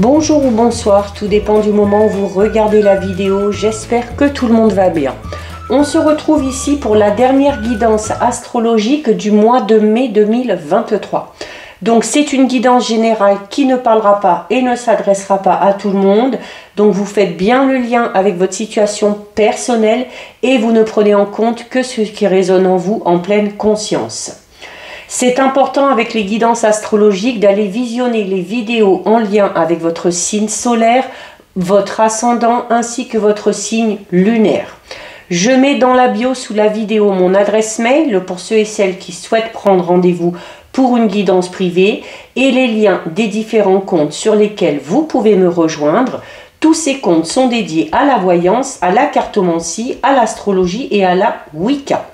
Bonjour ou bonsoir, tout dépend du moment où vous regardez la vidéo, j'espère que tout le monde va bien. On se retrouve ici pour la dernière guidance astrologique du mois de mai 2023. Donc c'est une guidance générale qui ne parlera pas et ne s'adressera pas à tout le monde. Donc vous faites bien le lien avec votre situation personnelle et vous ne prenez en compte que ce qui résonne en vous en pleine conscience. C'est important avec les guidances astrologiques d'aller visionner les vidéos en lien avec votre signe solaire, votre ascendant ainsi que votre signe lunaire. Je mets dans la bio sous la vidéo mon adresse mail pour ceux et celles qui souhaitent prendre rendez-vous pour une guidance privée et les liens des différents comptes sur lesquels vous pouvez me rejoindre. Tous ces comptes sont dédiés à la voyance, à la cartomancie, à l'astrologie et à la Wicca.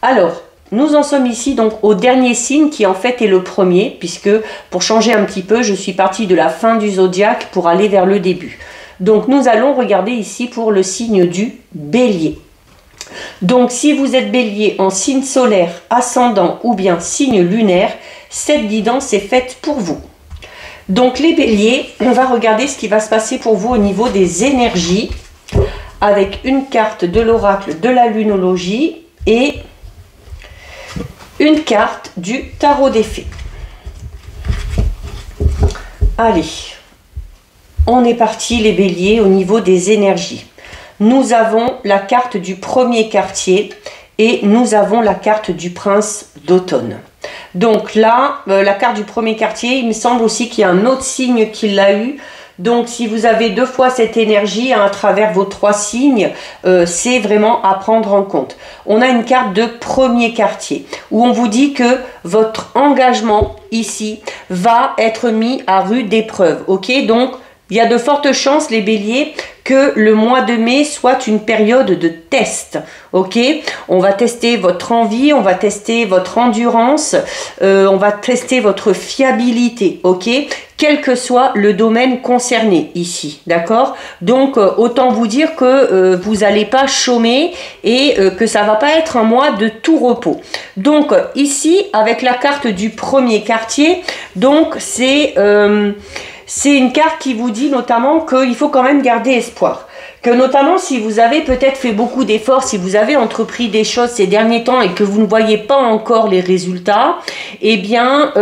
Alors, nous en sommes ici donc au dernier signe qui en fait est le premier, puisque pour changer un petit peu, je suis partie de la fin du zodiaque pour aller vers le début. Donc nous allons regarder ici pour le signe du Bélier. Donc si vous êtes Bélier en signe solaire, ascendant ou bien signe lunaire, cette guidance est faite pour vous. Donc les Béliers, on va regarder ce qui va se passer pour vous au niveau des énergies avec une carte de l'oracle de la lunologie et une carte du tarot des fées. Allez, on est parti les Béliers au niveau des énergies. Nous avons la carte du premier quartier et nous avons la carte du prince d'automne. Donc là, la carte du premier quartier, il me semble aussi qu'il y a un autre signe qui l'a eu. Donc si vous avez deux fois cette énergie à travers vos trois signes, c'est vraiment à prendre en compte. On a une carte de premier quartier où on vous dit que votre engagement ici va être mis à rude épreuve. Ok, donc il y a de fortes chances les Béliers que le mois de mai soit une période de test. Ok, on va tester votre envie, on va tester votre endurance, on va tester votre fiabilité. Ok, quel que soit le domaine concerné ici, d'accord? Donc autant vous dire que vous n'allez pas chômer et que ça va pas être un mois de tout repos. Donc ici avec la carte du premier quartier, donc c'est une carte qui vous dit notamment qu'il faut quand même garder espoir. Que notamment si vous avez peut-être fait beaucoup d'efforts, si vous avez entrepris des choses ces derniers temps et que vous ne voyez pas encore les résultats, eh bien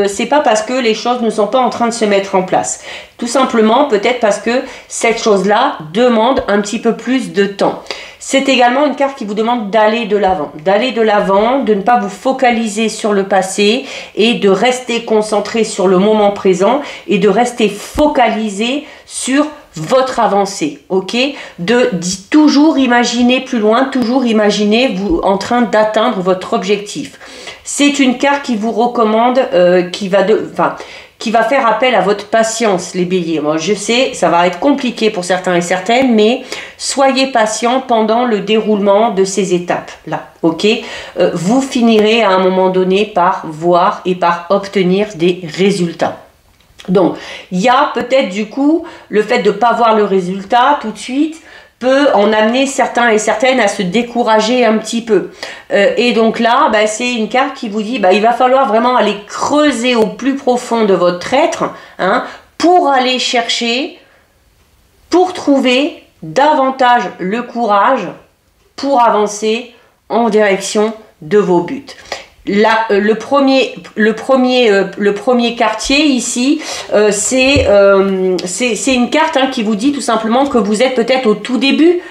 c'est pas parce que les choses ne sont pas en train de se mettre en place. Tout simplement peut-être parce que cette chose-là demande un petit peu plus de temps. C'est également une carte qui vous demande d'aller de l'avant, de ne pas vous focaliser sur le passé et de rester concentré sur le moment présent et de rester focalisé sur votre avancée, ok? De toujours imaginer plus loin, toujours imaginer vous en train d'atteindre votre objectif. C'est une carte qui vous recommande, qui va faire appel à votre patience, les Béliers. Moi, je sais, ça va être compliqué pour certains et certaines, mais soyez patient pendant le déroulement de ces étapes-là, ok? Vous finirez à un moment donné par voir et par obtenir des résultats. Donc, il y a peut-être du coup, le fait de ne pas voir le résultat tout de suite peut en amener certains et certaines à se décourager un petit peu. Et donc là, c'est une carte qui vous dit il va falloir vraiment aller creuser au plus profond de votre être pour aller chercher, pour trouver davantage le courage pour avancer en direction de vos buts. Là, le premier quartier ici, c'est une carte qui vous dit tout simplement que vous êtes peut-être au tout début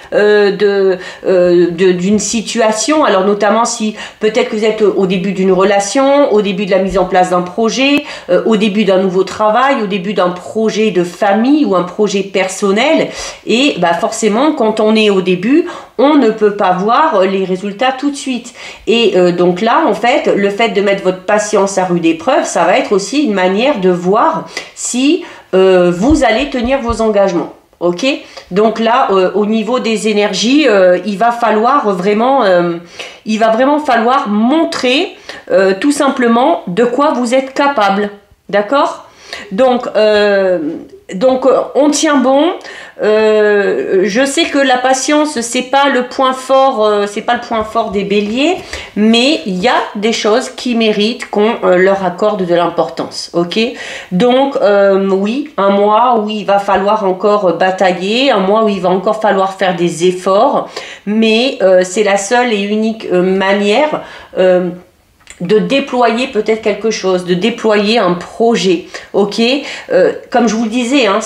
d'une situation. Alors notamment si peut-être que vous êtes au début d'une relation, au début de la mise en place d'un projet, au début d'un nouveau travail, au début d'un projet de famille ou un projet personnel. Et forcément, quand on est au début, on ne peut pas voir les résultats tout de suite. Et donc là, en fait, le fait de mettre votre patience à rude épreuve, ça va être aussi une manière de voir si vous allez tenir vos engagements. Ok? Donc là, au niveau des énergies, il va vraiment falloir montrer tout simplement de quoi vous êtes capable. D'accord? Donc, Donc on tient bon. Je sais que la patience c'est pas le point fort, c'est pas le point fort des béliers, mais il y a des choses qui méritent qu'on leur accorde de l'importance. Ok, donc oui, un mois où il va falloir encore batailler, un mois où il va encore falloir faire des efforts, mais c'est la seule et unique manière de déployer peut-être quelque chose, de déployer un projet, ok. Comme je vous le disais, hein,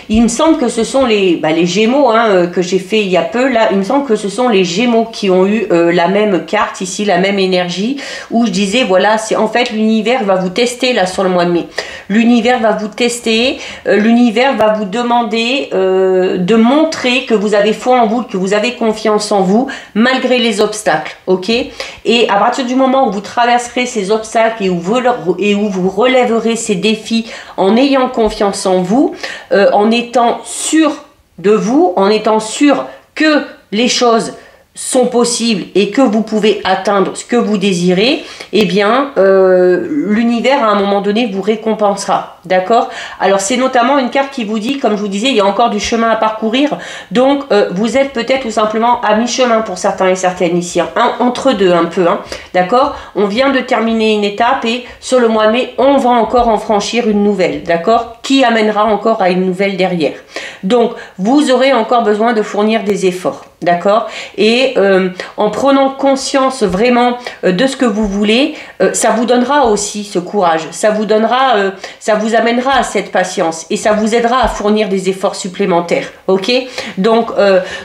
il me semble que ce sont les Gémeaux que j'ai fait il y a peu, là, il me semble que ce sont les Gémeaux qui ont eu la même carte ici, la même énergie, où je disais, voilà, c'est en fait l'univers va vous tester là sur le mois de mai. L'univers va vous tester, l'univers va vous demander de montrer que vous avez foi en vous, que vous avez confiance en vous, malgré les obstacles, ok. Et à partir du moment où vous traversez ces obstacles et où vous relèverez ces défis en ayant confiance en vous, en étant sûr de vous, en étant sûr que les choses sont possibles et que vous pouvez atteindre ce que vous désirez, eh bien l'univers à un moment donné vous récompensera, d'accord. Alors c'est notamment une carte qui vous dit, comme je vous disais, il y a encore du chemin à parcourir, donc vous êtes peut-être tout simplement à mi-chemin pour certains et certaines ici, hein, entre deux un peu, hein, d'accord. On vient de terminer une étape et sur le mois de mai on va encore en franchir une nouvelle, d'accord, qui amènera encore à une nouvelle derrière. Donc vous aurez encore besoin de fournir des efforts, d'accord. Et en prenant conscience vraiment de ce que vous voulez, ça vous donnera aussi ce courage, ça vous donnera, ça vous amènera à cette patience et ça vous aidera à fournir des efforts supplémentaires, ok. Donc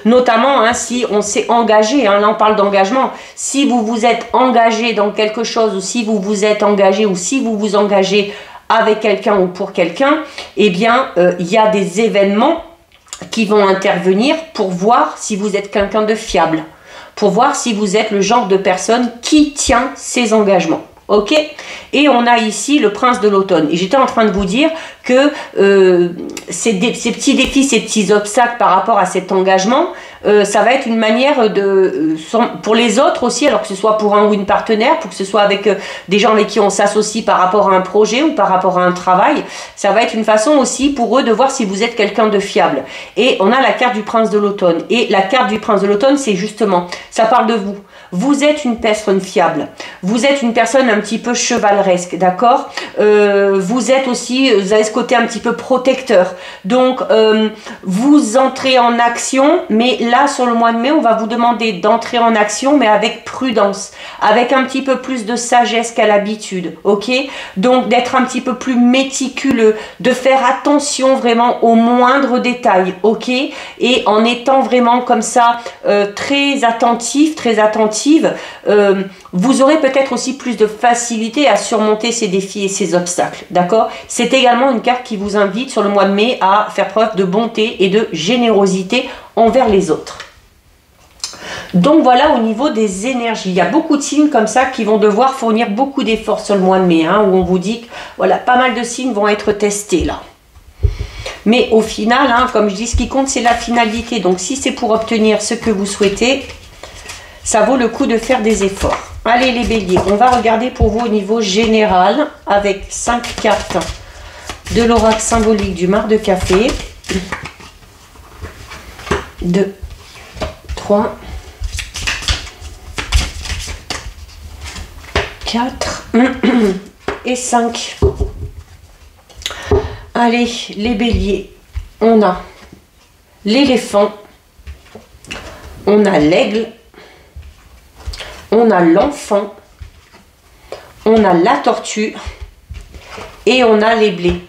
notamment hein, si on s'est engagé, hein, là on parle d'engagement, si vous vous êtes engagé dans quelque chose ou si vous vous êtes engagé ou si vous vous engagez avec quelqu'un ou pour quelqu'un, eh bien il y a des événements qui vont intervenir pour voir si vous êtes quelqu'un de fiable, pour voir si vous êtes le genre de personne qui tient ses engagements. Ok. Et on a ici le prince de l'automne. Et j'étais en train de vous dire que ces petits défis, ces petits obstacles par rapport à cet engagement, ça va être une manière de pour les autres aussi, alors que ce soit pour un ou une partenaire, pour que ce soit avec des gens avec qui on s'associe par rapport à un projet ou par rapport à un travail, ça va être une façon aussi pour eux de voir si vous êtes quelqu'un de fiable. Et on a la carte du prince de l'automne. Et la carte du prince de l'automne, c'est justement, ça parle de vous. Vous êtes une personne fiable. Vous êtes une personne un petit peu chevaleresque, d'accord. Vous êtes aussi, vous avez ce côté un petit peu protecteur. Donc, vous entrez en action, mais là, sur le mois de mai, on va vous demander d'entrer en action, mais avec prudence, avec un petit peu plus de sagesse qu'à l'habitude, ok. Donc, d'être un petit peu plus méticuleux, de faire attention vraiment aux moindres détails, ok. Et en étant vraiment comme ça, très attentif, très attentive, vous aurez peut-être aussi plus de facilité à surmonter ces défis et ces obstacles, d'accord. C'est également une carte qui vous invite sur le mois de mai à faire preuve de bonté et de générosité envers les autres. Donc voilà au niveau des énergies, il y a beaucoup de signes comme ça qui vont devoir fournir beaucoup d'efforts sur le mois de mai, hein, où on vous dit que voilà, pas mal de signes vont être testés là. Mais au final, hein, comme je dis, ce qui compte c'est la finalité, donc si c'est pour obtenir ce que vous souhaitez, ça vaut le coup de faire des efforts. Allez les béliers, on va regarder pour vous au niveau général avec 5 cartes de l'oracle symbolique du mar de café. 2, 3, 4 et 5. Allez les béliers, on a l'éléphant, on a l'aigle, on a l'enfant, on a la tortue et on a les blés.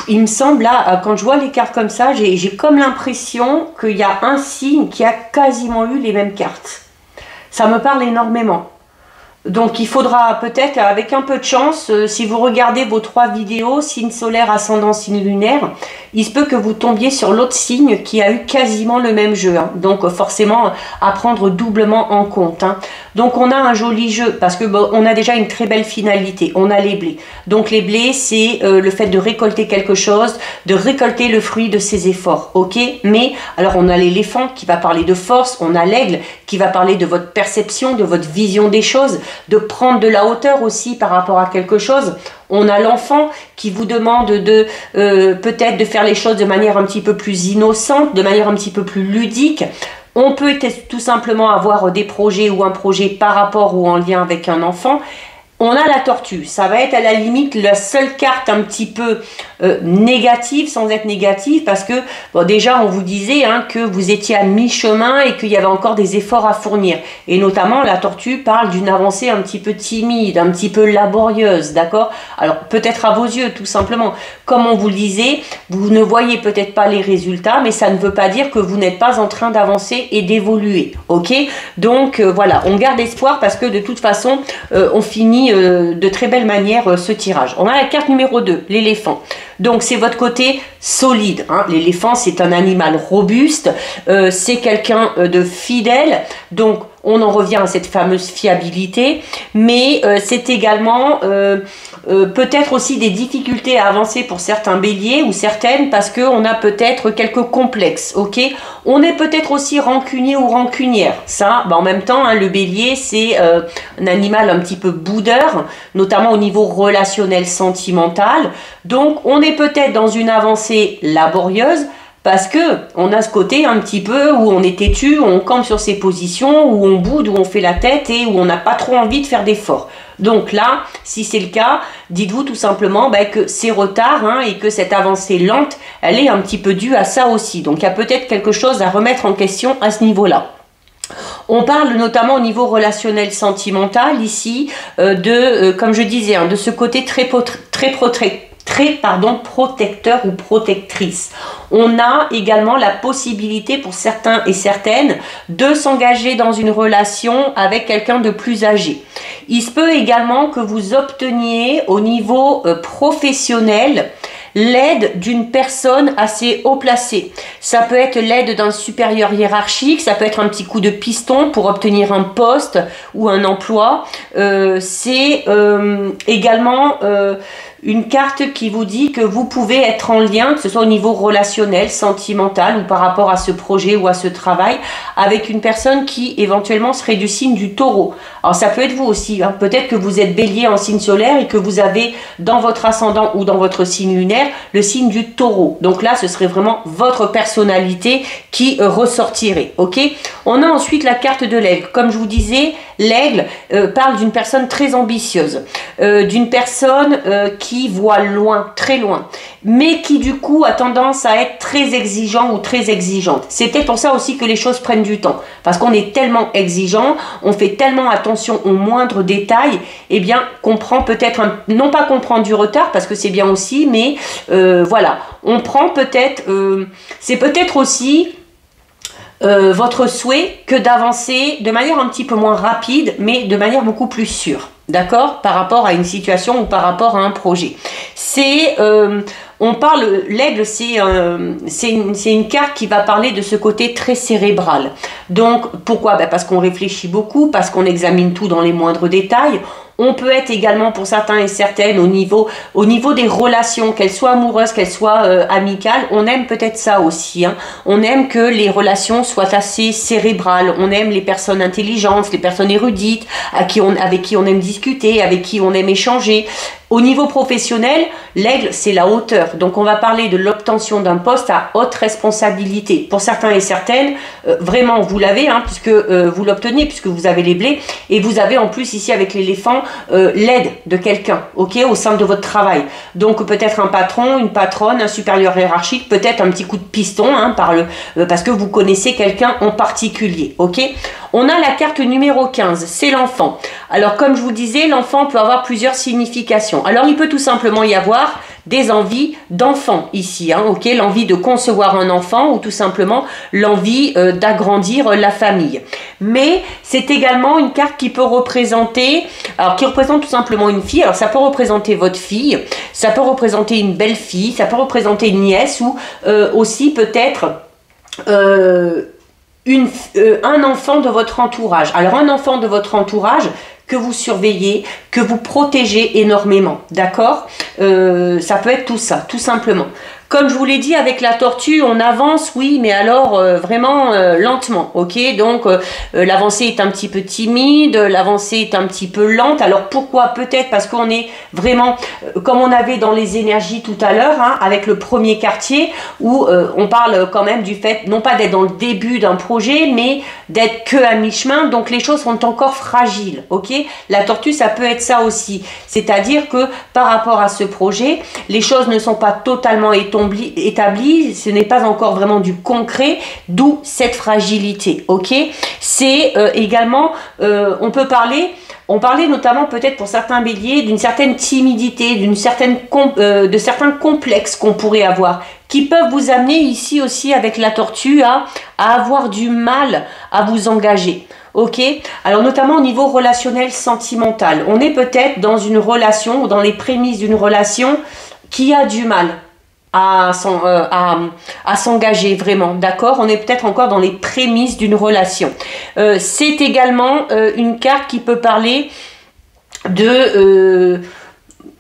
Il me semble là, quand je vois les cartes comme ça, j'ai comme l'impression qu'il y a un signe qui a quasiment eu les mêmes cartes. Ça me parle énormément. Donc il faudra peut-être, avec un peu de chance, si vous regardez vos 3 vidéos, signe solaire, ascendant, signe lunaire, il se peut que vous tombiez sur l'autre signe qui a eu quasiment le même jeu. Hein. Donc forcément à prendre doublement en compte. Hein. Donc on a un joli jeu parce que bon, on a déjà une très belle finalité. On a les blés. Donc les blés, c'est le fait de récolter quelque chose, de récolter le fruit de ses efforts. Ok. Mais alors on a l'éléphant qui va parler de force, on a l'aigle qui va parler de votre perception, de votre vision des choses, de prendre de la hauteur aussi par rapport à quelque chose. On a l'enfant qui vous demande de peut-être de faire les choses de manière un petit peu plus innocente, de manière un petit peu plus ludique. On peut tout simplement avoir des projets ou un projet par rapport ou en lien avec un enfant. On a la tortue, ça va être à la limite la seule carte un petit peu négative, sans être négative, parce que bon, déjà on vous disait hein, que vous étiez à mi-chemin et qu'il y avait encore des efforts à fournir. Et notamment la tortue parle d'une avancée un petit peu timide, un petit peu laborieuse, d'accord? Alors peut-être à vos yeux tout simplement. Comme on vous le disait, vous ne voyez peut-être pas les résultats, mais ça ne veut pas dire que vous n'êtes pas en train d'avancer et d'évoluer, ok? Donc voilà, on garde espoir parce que de toute façon, on finit de très belle manière ce tirage. On a la carte numéro 2, l'éléphant. Donc c'est votre côté solide. Hein. L'éléphant, c'est un animal robuste, c'est quelqu'un de fidèle. Donc on en revient à cette fameuse fiabilité, mais c'est également peut-être aussi des difficultés à avancer pour certains béliers ou certaines parce qu'on a peut-être quelques complexes, ok? On est peut-être aussi rancunier ou rancunière. Ça, bah, en même temps, hein, le bélier, c'est un animal un petit peu boudeur, notamment au niveau relationnel sentimental. Donc on est peut-être dans une avancée laborieuse, parce que on a ce côté un petit peu où on est têtu, où on campe sur ses positions, où on boude, où on fait la tête et où on n'a pas trop envie de faire d'efforts. Donc là, si c'est le cas, dites-vous tout simplement que ces retards hein, et que cette avancée lente, elle est un petit peu due à ça aussi. Donc il y a peut-être quelque chose à remettre en question à ce niveau-là. On parle notamment au niveau relationnel sentimental ici comme je disais, hein, de ce côté très protecteur ou protectrice. On a également la possibilité pour certains et certaines de s'engager dans une relation avec quelqu'un de plus âgé. Il se peut également que vous obteniez au niveau professionnel l'aide d'une personne assez haut placée. Ça peut être l'aide d'un supérieur hiérarchique, ça peut être un petit coup de piston pour obtenir un poste ou un emploi. C'est également une carte qui vous dit que vous pouvez être en lien, que ce soit au niveau relationnel, sentimental ou par rapport à ce projet ou à ce travail, avec une personne qui éventuellement serait du signe du taureau. Alors ça peut être vous aussi, hein. Peut-être que vous êtes bélier en signe solaire et que vous avez dans votre ascendant ou dans votre signe lunaire le signe du taureau. Donc là, ce serait vraiment votre personnalité qui ressortirait, ok? On a ensuite la carte de l'aigle. Comme je vous disais, l'aigle parle d'une personne très ambitieuse, d'une personne qui voit loin, très loin, mais qui du coup a tendance à être très exigeant ou très exigeante. C'est peut-être pour ça aussi que les choses prennent du temps, parce qu'on est tellement exigeant, on fait tellement attention aux moindres détails, eh bien qu'on prend peut-être, non pas qu'on prend du retard, parce que c'est bien aussi, mais voilà, on prend peut-être, c'est peut-être aussi votre souhait que d'avancer de manière un petit peu moins rapide, mais de manière beaucoup plus sûre. D'accord? Par rapport à une situation ou par rapport à un projet. C'est, on parle, l'aigle, c'est une carte qui va parler de ce côté très cérébral. Donc, pourquoi? Parce qu'on réfléchit beaucoup, parce qu'on examine tout dans les moindres détails. On peut être également pour certains et certaines au niveau des relations, qu'elles soient amoureuses, qu'elles soient amicales, on aime peut-être ça aussi. Hein. On aime que les relations soient assez cérébrales, on aime les personnes intelligentes, les personnes érudites, avec qui on aime discuter, avec qui on aime échanger. Au niveau professionnel, l'aigle, c'est la hauteur. Donc, on va parler de l'obtention d'un poste à haute responsabilité. Pour certains et certaines, vraiment, vous l'avez, hein, puisque vous l'obtenez, puisque vous avez les blés. Et vous avez en plus, ici, avec l'éléphant, l'aide de quelqu'un, ok, au sein de votre travail. Donc, peut-être un patron, une patronne, un supérieur hiérarchique, peut-être un petit coup de piston, hein, parce que vous connaissez quelqu'un en particulier, ok. On a la carte numéro 15, c'est l'enfant. Alors, comme je vous disais, l'enfant peut avoir plusieurs significations. Alors, il peut tout simplement y avoir des envies d'enfant ici, hein, ok, l'envie de concevoir un enfant ou tout simplement l'envie d'agrandir la famille. Mais c'est également une carte qui peut représenter, alors qui représente tout simplement une fille. Alors, ça peut représenter votre fille, ça peut représenter une belle-fille, ça peut représenter une nièce ou aussi peut-être un enfant de votre entourage. Alors un enfant de votre entourage que vous surveillez, que vous protégez énormément, d'accord? Ça peut être tout ça, tout simplement. Comme je vous l'ai dit, avec la tortue, on avance, oui, mais alors vraiment lentement, ok? Donc, l'avancée est un petit peu timide, l'avancée est un petit peu lente. Alors, pourquoi? Peut-être parce qu'on est vraiment, comme on avait dans les énergies tout à l'heure, hein, avec le premier quartier, où on parle quand même du fait, non pas d'être dans le début d'un projet, mais d'être que à mi-chemin. Donc, les choses sont encore fragiles, ok? La tortue, ça peut être ça aussi. C'est-à-dire que par rapport à ce projet, les choses ne sont pas totalement établi, ce n'est pas encore vraiment du concret, d'où cette fragilité, ok? C'est également, on parlait notamment peut-être pour certains béliers d'une certaine timidité, de certains complexes qu'on pourrait avoir, qui peuvent vous amener ici aussi avec la tortue à avoir du mal à vous engager. Ok, alors notamment au niveau relationnel sentimental, on est peut-être dans une relation ou dans les prémices d'une relation qui a du mal à s'engager vraiment, d'accord? On est peut-être encore dans les prémices d'une relation. C'est également une carte qui peut parler de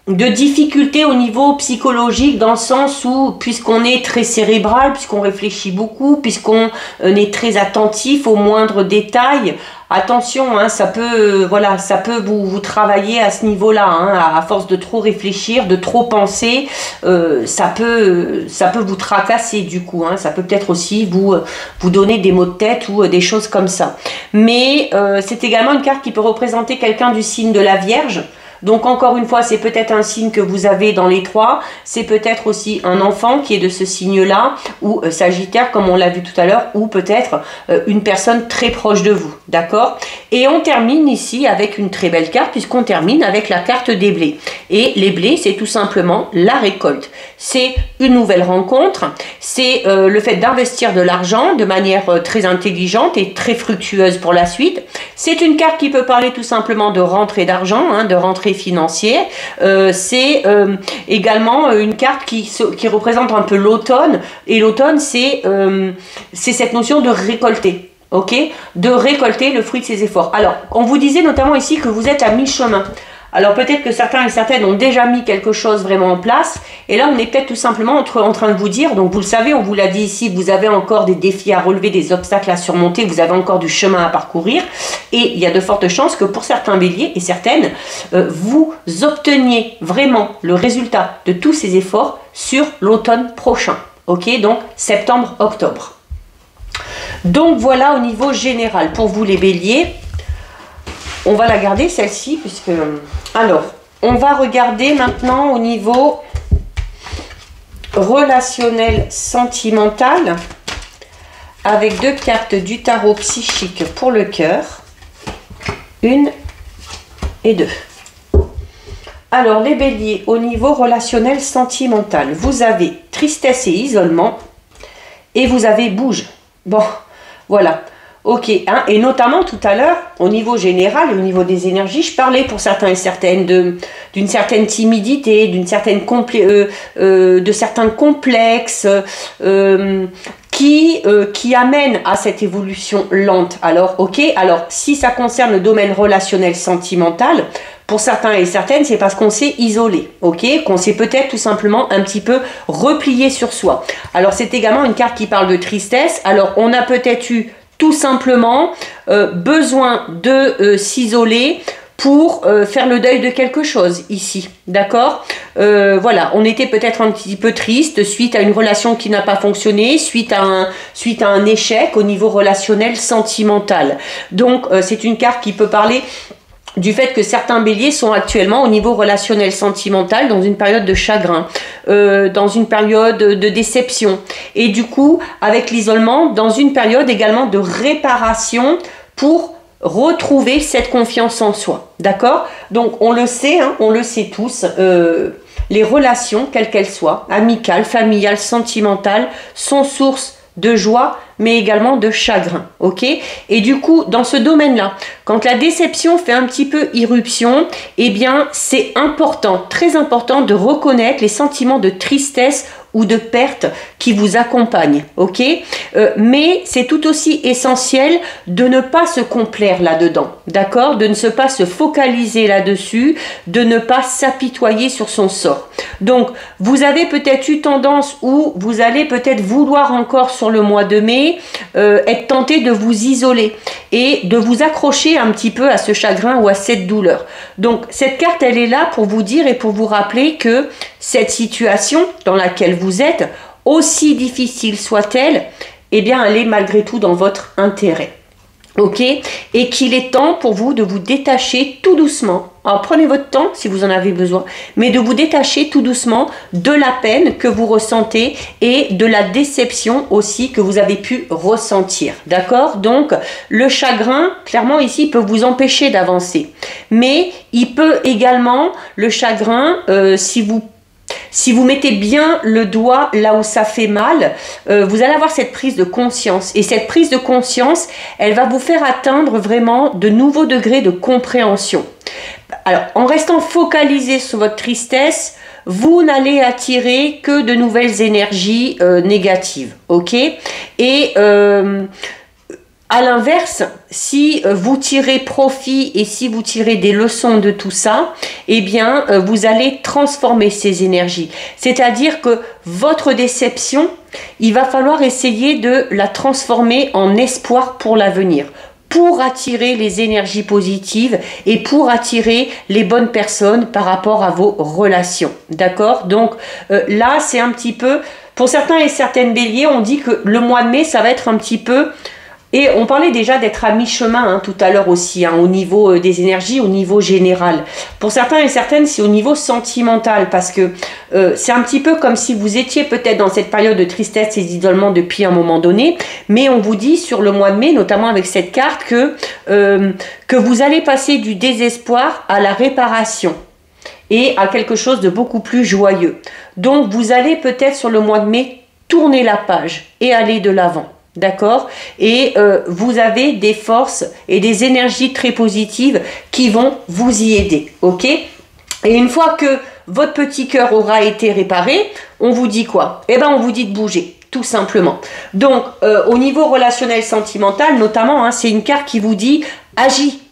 difficultés au niveau psychologique, dans le sens où, puisqu'on est très cérébral, puisqu'on réfléchit beaucoup, puisqu'on est très attentif aux moindres détails, attention, hein, ça peut vous travailler à ce niveau-là, hein, à force de trop réfléchir, de trop penser, ça peut vous tracasser du coup, hein, ça peut peut-être aussi vous donner des maux de tête ou des choses comme ça. Mais c'est également une carte qui peut représenter quelqu'un du signe de la Vierge. Donc encore une fois, c'est peut-être un signe que vous avez dans les trois, c'est peut-être aussi un enfant qui est de ce signe-là, ou Sagittaire comme on l'a vu tout à l'heure, ou peut-être une personne très proche de vous, d'accord? Et on termine ici avec une très belle carte, puisqu'on termine avec la carte des blés. Et les blés, c'est tout simplement la récolte. C'est une nouvelle rencontre, c'est le fait d'investir de l'argent de manière très intelligente et très fructueuse pour la suite. C'est une carte qui peut parler tout simplement de rentrée d'argent, hein, de rentrée financière. C'est également une carte qui représente un peu l'automne, et l'automne c'est cette notion de récolter, ok, de récolter le fruit de ses efforts. Alors on vous disait notamment ici que vous êtes à mi-chemin. Alors peut-être que certains et certaines ont déjà mis quelque chose vraiment en place, et là on est peut-être tout simplement en train de vous dire, donc vous le savez, on vous l'a dit ici, vous avez encore des défis à relever, des obstacles à surmonter, vous avez encore du chemin à parcourir, et il y a de fortes chances que pour certains béliers et certaines, vous obteniez vraiment le résultat de tous ces efforts sur l'automne prochain, ok, donc septembre-octobre. Donc voilà au niveau général pour vous les béliers. On va la garder celle-ci, puisque... Alors, on va regarder maintenant au niveau relationnel sentimental, avec deux cartes du tarot psychique pour le cœur. 1 et 2. Alors, les béliers, au niveau relationnel sentimental, vous avez tristesse et isolement, et vous avez bouge. Bon, voilà. Ok, hein, et notamment tout à l'heure, au niveau général, au niveau des énergies, je parlais pour certains et certaines d'une certaine timidité, de certains complexes qui amènent à cette évolution lente. Alors, ok, alors si ça concerne le domaine relationnel sentimental, pour certains et certaines, c'est parce qu'on s'est isolé, ok, qu'on s'est peut-être tout simplement un petit peu replié sur soi. Alors, c'est également une carte qui parle de tristesse. Alors, on a peut-être eu tout simplement besoin de s'isoler pour faire le deuil de quelque chose ici, d'accord? Voilà, on était peut-être un petit peu triste suite à une relation qui n'a pas fonctionné, suite à un échec au niveau relationnel sentimental. Donc, c'est une carte qui peut parler du fait que certains béliers sont actuellement au niveau relationnel sentimental dans une période de chagrin, dans une période de déception, et du coup avec l'isolement dans une période également de réparation pour retrouver cette confiance en soi, d'accord? Donc on le sait, hein, on le sait tous, les relations quelles qu'elles soient, amicales, familiales, sentimentales, sont source de joie mais également de chagrin, ok? Et du coup, dans ce domaine-là, quand la déception fait un petit peu irruption, eh bien, c'est important, très important de reconnaître les sentiments de tristesse ou de perte qui vous accompagnent, ok? Mais c'est tout aussi essentiel de ne pas se complaire là-dedans, d'accord? De ne pas se focaliser là-dessus, de ne pas s'apitoyer sur son sort. Donc, vous avez peut-être eu tendance ou vous allez peut-être vouloir encore sur le mois de mai être tenté de vous isoler et de vous accrocher un petit peu à ce chagrin ou à cette douleur. Donc, cette carte, elle est là pour vous dire et pour vous rappeler que cette situation dans laquelle vous êtes, aussi difficile soit-elle, eh bien, elle est malgré tout dans votre intérêt. Ok? Et qu'il est temps pour vous de vous détacher tout doucement. Alors, prenez votre temps si vous en avez besoin, mais de vous détacher tout doucement de la peine que vous ressentez et de la déception aussi que vous avez pu ressentir. D'accord? Donc, le chagrin, clairement ici, peut vous empêcher d'avancer. Mais il peut également, le chagrin, si vous mettez bien le doigt là où ça fait mal, vous allez avoir cette prise de conscience. Et cette prise de conscience, elle va vous faire atteindre vraiment de nouveaux degrés de compréhension. Alors, en restant focalisé sur votre tristesse, vous n'allez attirer que de nouvelles énergies négatives. Ok? Et à l'inverse, si vous tirez profit et si vous tirez des leçons de tout ça, eh bien, vous allez transformer ces énergies. C'est-à-dire que votre déception, il va falloir essayer de la transformer en espoir pour l'avenir, pour attirer les énergies positives et pour attirer les bonnes personnes par rapport à vos relations. D'accord? Donc là, c'est un petit peu, pour certains et certaines béliers, on dit que le mois de mai, ça va être un petit peu... Et on parlait déjà d'être à mi-chemin tout à l'heure aussi, au niveau des énergies, au niveau général. Pour certains et certaines, c'est au niveau sentimental, parce que c'est un petit peu comme si vous étiez peut-être dans cette période de tristesse et d'isolement depuis un moment donné, mais on vous dit sur le mois de mai, notamment avec cette carte, que vous allez passer du désespoir à la réparation et à quelque chose de beaucoup plus joyeux. Donc vous allez peut-être sur le mois de mai tourner la page et aller de l'avant. D'accord? Et vous avez des forces et des énergies très positives qui vont vous y aider. Ok? Et une fois que votre petit cœur aura été réparé, on vous dit quoi? Eh bien, on vous dit de bouger, tout simplement. Donc, au niveau relationnel sentimental, notamment, c'est une carte qui vous dit agis.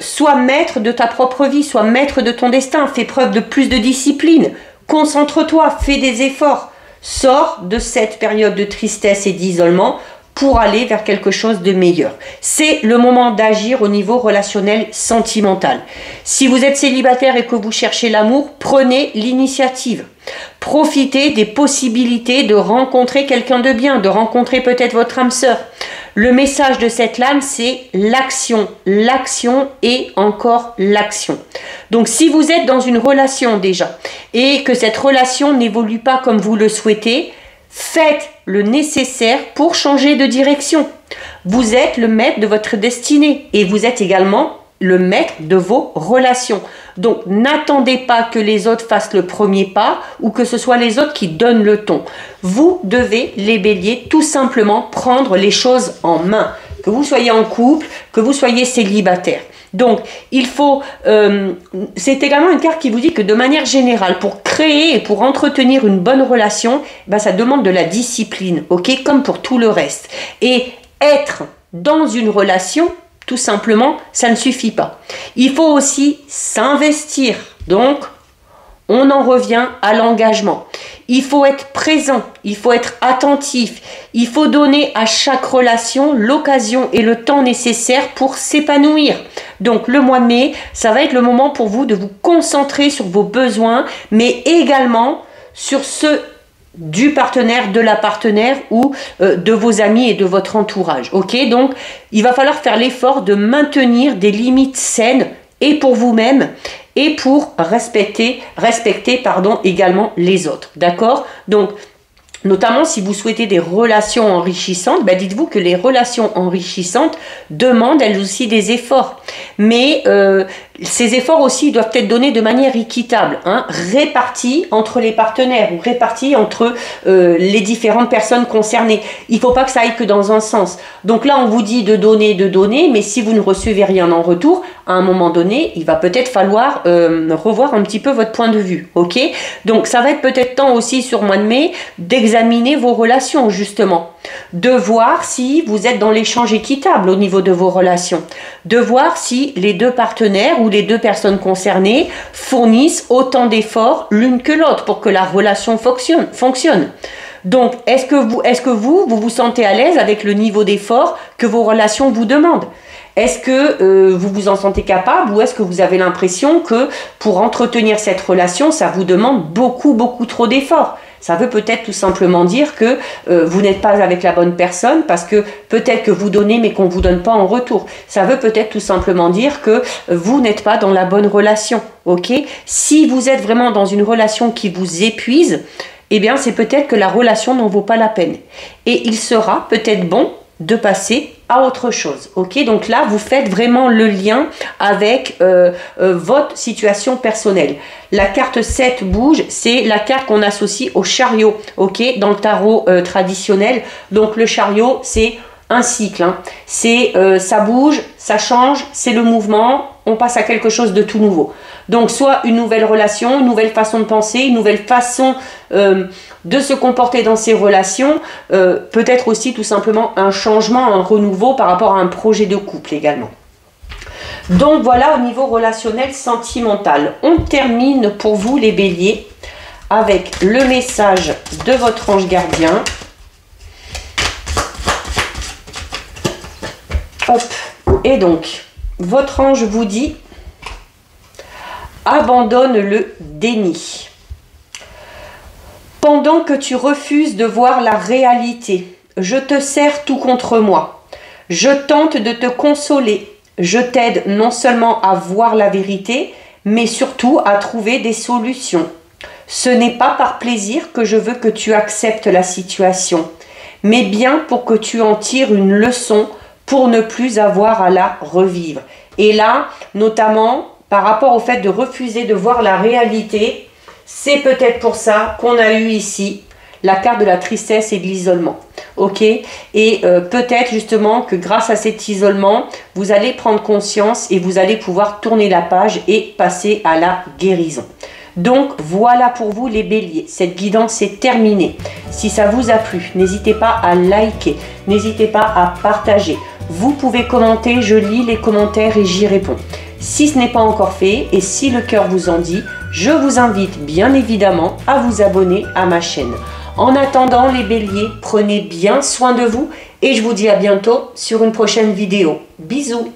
Sois maître de ta propre vie, sois maître de ton destin, fais preuve de plus de discipline, concentre-toi, fais des efforts. Sors de cette période de tristesse et d'isolement pour aller vers quelque chose de meilleur. C'est le moment d'agir au niveau relationnel sentimental. Si vous êtes célibataire et que vous cherchez l'amour, prenez l'initiative. Profitez des possibilités de rencontrer quelqu'un de bien, de rencontrer peut-être votre âme sœur. Le message de cette lame, c'est l'action, l'action et encore l'action. Donc si vous êtes dans une relation déjà et que cette relation n'évolue pas comme vous le souhaitez, faites le nécessaire pour changer de direction. Vous êtes le maître de votre destinée et vous êtes également le maître de vos relations. Donc, n'attendez pas que les autres fassent le premier pas ou que ce soit les autres qui donnent le ton. Vous devez, les béliers, tout simplement prendre les choses en main. Que vous soyez en couple, que vous soyez célibataire. Donc, il faut... c'est également une carte qui vous dit que de manière générale, pour créer et pour entretenir une bonne relation, ça demande de la discipline, ok? Comme pour tout le reste. Et être dans une relation... Tout simplement, ça ne suffit pas. Il faut aussi s'investir. Donc, on en revient à l'engagement. Il faut être présent, il faut être attentif. Il faut donner à chaque relation l'occasion et le temps nécessaire pour s'épanouir. Donc, le mois de mai, ça va être le moment pour vous de vous concentrer sur vos besoins, mais également sur ceux du partenaire, de la partenaire ou de vos amis et de votre entourage. Ok? Donc, il va falloir faire l'effort de maintenir des limites saines et pour vous-même et pour respecter également les autres. D'accord? Donc, Notamment si vous souhaitez des relations enrichissantes, ben dites-vous que les relations enrichissantes demandent elles aussi des efforts. Mais ces efforts aussi doivent être donnés de manière équitable, hein, répartis entre les partenaires ou répartis entre les différentes personnes concernées. Il ne faut pas que ça aille que dans un sens. Donc là, on vous dit de donner, mais si vous ne recevez rien en retour, à un moment donné, il va peut-être falloir revoir un petit peu votre point de vue. Ok? Donc ça va être peut-être temps aussi sur le mois de mai d'examiner vos relations justement, de voir si vous êtes dans l'échange équitable au niveau de vos relations, de voir si les deux partenaires ou les deux personnes concernées fournissent autant d'efforts l'une que l'autre pour que la relation fonctionne. Donc, est-ce que vous sentez à l'aise avec le niveau d'effort que vos relations vous demandent? Est-ce que vous vous en sentez capable ou est-ce que vous avez l'impression que pour entretenir cette relation, ça vous demande beaucoup trop d'efforts? Ça veut peut-être tout simplement dire que vous n'êtes pas avec la bonne personne parce que peut-être que vous donnez mais qu'on ne vous donne pas en retour. Ça veut peut-être tout simplement dire que vous n'êtes pas dans la bonne relation. Ok? Si vous êtes vraiment dans une relation qui vous épuise, eh bien c'est peut-être que la relation n'en vaut pas la peine. Et il sera peut-être bon de passer à autre chose. Ok, donc là vous faites vraiment le lien avec votre situation personnelle. La carte 7 bouge, c'est la carte qu'on associe au chariot, ok, dans le tarot traditionnel. Donc le chariot c'est un cycle, hein. C'est ça bouge, ça change, c'est le mouvement, on passe à quelque chose de tout nouveau. Donc soit une nouvelle relation, une nouvelle façon de penser, une nouvelle façon de se comporter dans ces relations, peut-être aussi tout simplement un changement, un renouveau par rapport à un projet de couple également. Donc voilà au niveau relationnel sentimental. On termine pour vous les béliers avec le message de votre ange gardien. Hop. Et donc, votre ange vous dit, abandonne le déni. Pendant que tu refuses de voir la réalité, je te serre tout contre moi. Je tente de te consoler. Je t'aide non seulement à voir la vérité, mais surtout à trouver des solutions. Ce n'est pas par plaisir que je veux que tu acceptes la situation, mais bien pour que tu en tires une leçon pour ne plus avoir à la revivre. Et là, notamment, par rapport au fait de refuser de voir la réalité, c'est peut-être pour ça qu'on a eu ici la carte de la tristesse et de l'isolement. Ok? Et peut-être justement que grâce à cet isolement, vous allez prendre conscience et vous allez pouvoir tourner la page et passer à la guérison. Donc voilà pour vous les béliers, cette guidance est terminée. Si ça vous a plu, n'hésitez pas à liker, n'hésitez pas à partager. Vous pouvez commenter, je lis les commentaires et j'y réponds. Si ce n'est pas encore fait et si le cœur vous en dit, je vous invite bien évidemment à vous abonner à ma chaîne. En attendant les béliers, prenez bien soin de vous et je vous dis à bientôt sur une prochaine vidéo. Bisous!